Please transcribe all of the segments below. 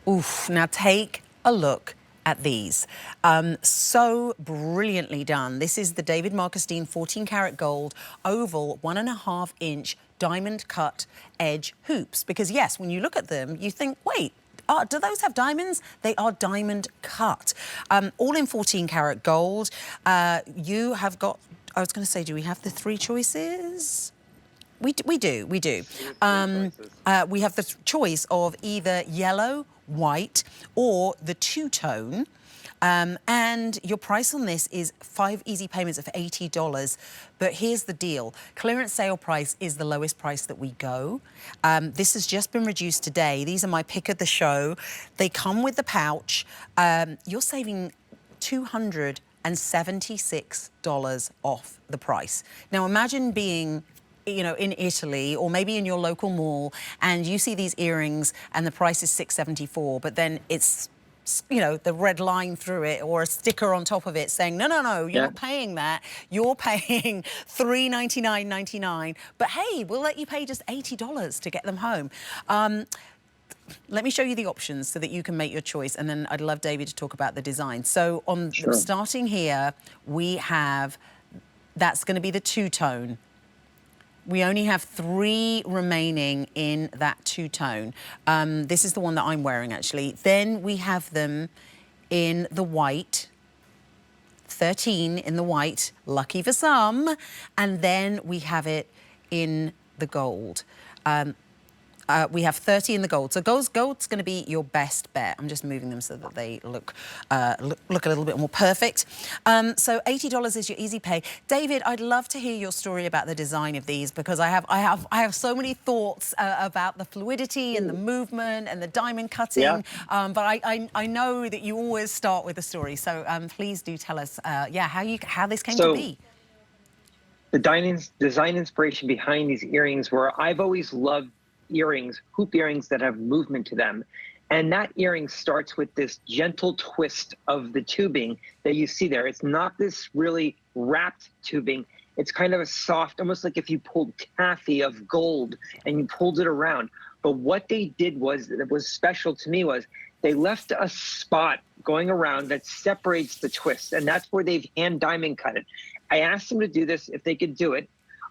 Oof, now take a look at these. So brilliantly done. This is the David Markstein 14 karat gold oval 1.5 inch diamond cut edge hoops. Because yes, when you look at them, you think, wait, do those have diamonds? They are diamond cut. All in 14 karat gold. You have got, I was going to say, do we have the 3 choices? We do. We have the choice of either yellow, white, or the two-tone. And your price on this is 5 easy payments of $80. But here's the deal. Clearance sale price is the lowest price that we go. This has just been reduced today. These are my pick of the show. They come with the pouch. You're saving $276 off the price. Now imagine being, you know, in Italy or maybe in your local mall and you see these earrings and the price is $674, but then it's, you know, the red line through it or a sticker on top of it saying, no, you're not paying that. You're paying $399.99. But hey, we'll let you pay just $80 to get them home. Let me show you the options so that you can make your choice, and then I'd love David to talk about the design. So on starting here, we have, that's going to be the two-tone. We only have 3 remaining in that two-tone. This is the one that I'm wearing, actually. Then we have them in the white, 13 in the white, lucky for some. And then we have it in the gold. We have 30 in the gold. So gold's going to be your best bet. I'm just moving them so that they look a little bit more perfect. So $80 is your easy pay. David, I'd love to hear your story about the design of these because I have so many thoughts about the fluidity and the movement and the diamond cutting. But I know that you always start with a story. So please do tell us, how this came to be. The design inspiration behind these earrings were, I've always loved earrings, hoop earrings that have movement to them. And that earring starts with this gentle twist of the tubing that you see there. It's not this really wrapped tubing. It's kind of a soft, almost like if you pulled taffy of gold and you pulled it around. But what they did was, that was special to me, was they left a spot going around that separates the twist. And that's where they've hand diamond cut it. I asked them to do this, if they could do it.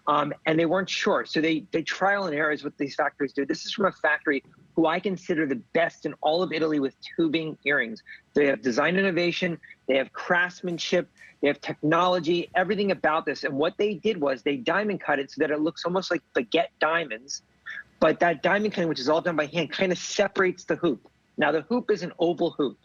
And they weren't sure. So they trial and error is what these factories do. This is from a factory who I consider the best in all of Italy with tubing earrings. They have design innovation, they have craftsmanship, they have technology, everything about this. And what they did was they diamond cut it so that it looks almost like baguette diamonds. But that diamond cutting, which is all done by hand, kind of separates the hoop. Now the hoop is an oval hoop.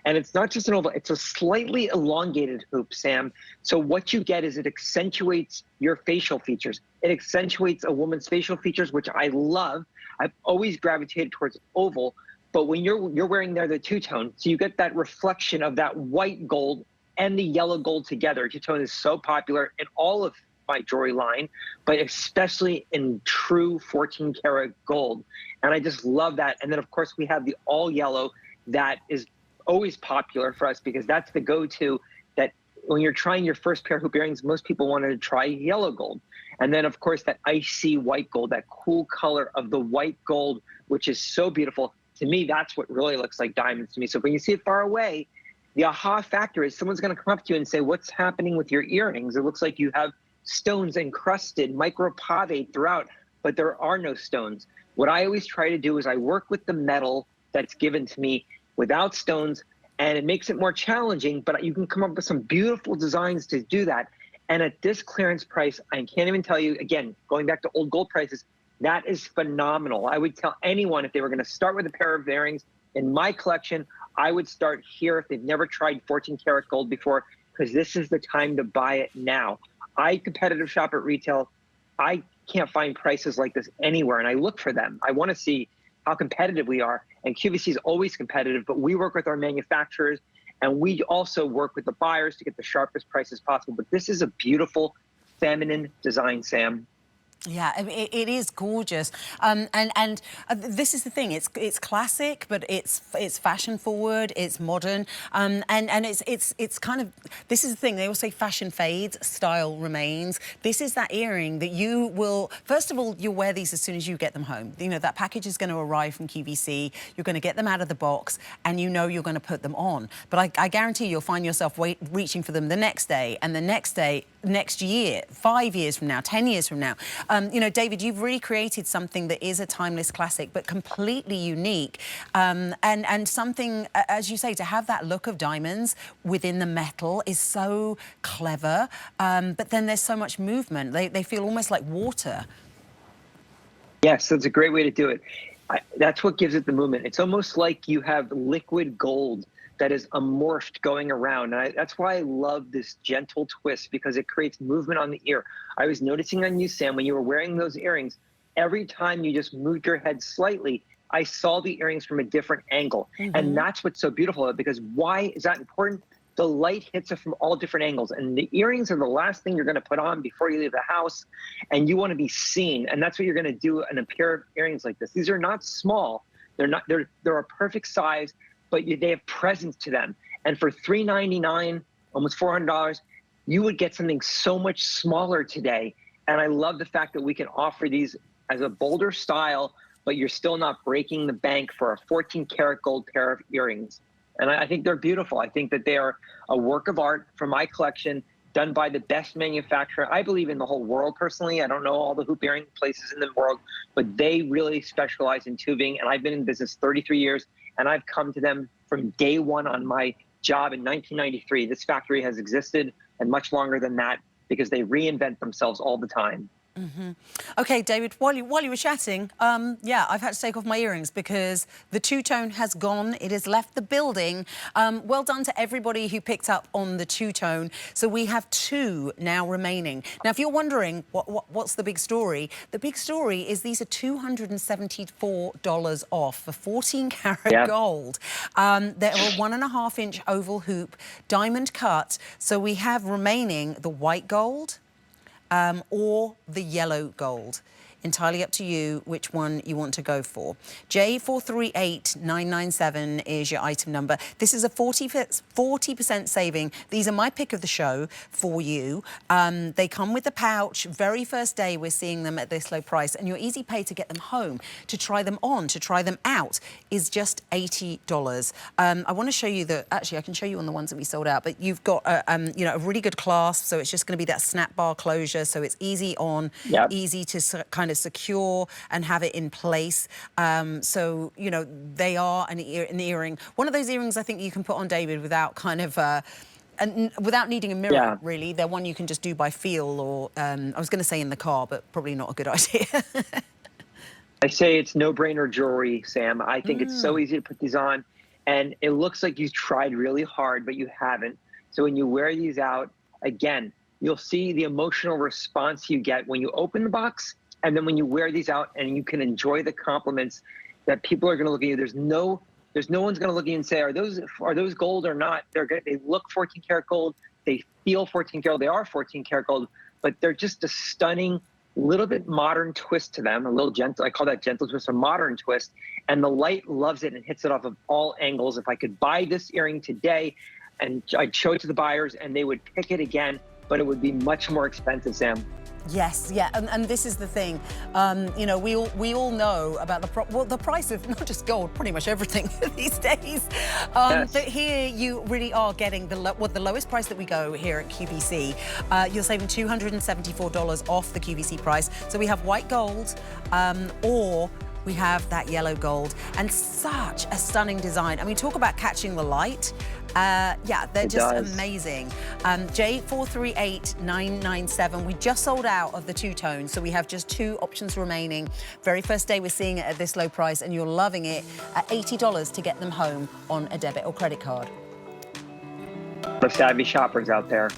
And it's not just an oval, it's a slightly elongated hoop, Sam. So what you get is it accentuates your facial features. It accentuates a woman's facial features, which I love. I've always gravitated towards oval, but when you're wearing there the two-tone, so you get that reflection of that white gold and the yellow gold together. Two-tone is so popular in all of my jewelry line, but especially in true 14 karat gold. And I just love that. And then of course we have the all yellow that is always popular for us because that's the go-to, that when you're trying your first pair of hoop earrings, most people wanted to try yellow gold. And then of course that icy white gold, that cool color of the white gold, which is so beautiful. To me, that's what really looks like diamonds to me. So when you see it far away, the aha factor is someone's going to come up to you and say, what's happening with your earrings? It looks like you have stones encrusted, micropave throughout, but there are no stones. What I always try to do is I work with the metal that's given to me without stones, and it makes it more challenging, but you can come up with some beautiful designs to do that. And at this clearance price, I can't even tell you, again, going back to old gold prices, that is phenomenal. I would tell anyone if they were going to start with a pair of earrings in my collection, I would start here if they've never tried 14 karat gold before, because this is the time to buy it now. I competitive shop at retail. I can't find prices like this anywhere, and I look for them. I want to see how competitive we are. And QVC is always competitive, but we work with our manufacturers and we also work with the buyers to get the sharpest prices possible. But this is a beautiful feminine design, Sam. Yeah, I mean, it is gorgeous, and this is the thing. It's classic, but it's fashion forward. It's modern, and it's kind of, this is the thing. They all say fashion fades, style remains. This is that earring that you will, first of all, you'll wear these as soon as you get them home. You know, that package is going to arrive from QVC. You're going to get them out of the box, and you know you're going to put them on. But I guarantee you'll find yourself reaching for them the next day, and the next day, next year, 5 years from now, 10 years from now. You know, David, you've really created something that is a timeless classic, but completely unique, and something, as you say, to have that look of diamonds within the metal is so clever. But then there's so much movement; they feel almost like water. Yes, that's a great way to do it. That's what gives it the movement. It's almost like you have liquid gold that is amorphed going around. And that's why I love this gentle twist, because it creates movement on the ear. I was noticing on you, Sam, when you were wearing those earrings, every time you just moved your head slightly, I saw the earrings from a different angle. And that's what's so beautiful, because why is that important? The light hits it from all different angles, and the earrings are the last thing you're going to put on before you leave the house, and you want to be seen. And that's what you're going to do in a pair of earrings like this. These are not small. They're a perfect size, but they have presence to them. And for $399, almost $400, you would get something so much smaller today. And I love the fact that we can offer these as a bolder style, but you're still not breaking the bank for a 14-karat gold pair of earrings. And I think they're beautiful. I think that they are a work of art from my collection, done by the best manufacturer, I believe, in the whole world. Personally, I don't know all the hoop earring places in the world, but they really specialize in tubing. And I've been in business 33 years, and I've come to them from day one on my job in 1993. This factory has existed, and much longer than that, because they reinvent themselves all the time. Okay, David, while you were chatting, yeah, I've had to take off my earrings because the two-tone has gone. It has left the building. Well done to everybody who picked up on the two-tone. So we have two now remaining. Now, if you're wondering what's the big story, the big story is these are $274 off for 14-karat gold. They're a 1.5-inch oval hoop, diamond cut. So we have remaining the white gold, or the yellow gold. Entirely up to you which one you want to go for. J438997 is your item number. This is a 40% saving. These are my pick of the show for you. They come with the pouch. Very first day we're seeing them at this low price, and your easy pay to get them home, to try them on, to try them out is just $80. I want to show you actually I can show you on the ones that we sold out, but you've got you know, a really good clasp, so it's just going to be that snap bar closure, so it's easy on, easy to kind of secure and have it in place. So, you know, they are an earring. One of those earrings I think you can put on, David, without kind of and without needing a mirror, really. They're one you can just do by feel, or I was going to say in the car, but probably not a good idea. I say it's no-brainer jewelry, Sam. I think it's so easy to put these on, and it looks like you've tried really hard, but you haven't. So when you wear these out, again, you'll see the emotional response you get when you open the box, and then when you wear these out, and you can enjoy the compliments that people are going to look at you. There's no one's going to look at you and say, are those gold or not? They look 14-karat gold. They feel 14-karat. They are 14-karat gold, but they're just a stunning, little bit modern twist to them. A little gentle. I call that gentle twist, a modern twist. And the light loves it and hits it off of all angles. If I could buy this earring today, and I'd show it to the buyers, and they would pick it again, but it would be much more expensive, Sam. Yes, yeah, and this is the thing. You know, we all know about the price of not just gold, pretty much everything these days. But here you really are getting the lowest price that we go here at QVC. You're saving $274 off the QVC price. So we have white gold, or we have that yellow gold, and such a stunning design. I mean, talk about catching the light. Yeah, they're just amazing. J438997. We just sold out of the two-tone, so we have just two options remaining. Very first day we're seeing it at this low price, and you're loving it at $80 to get them home on a debit or credit card. The savvy shoppers out there.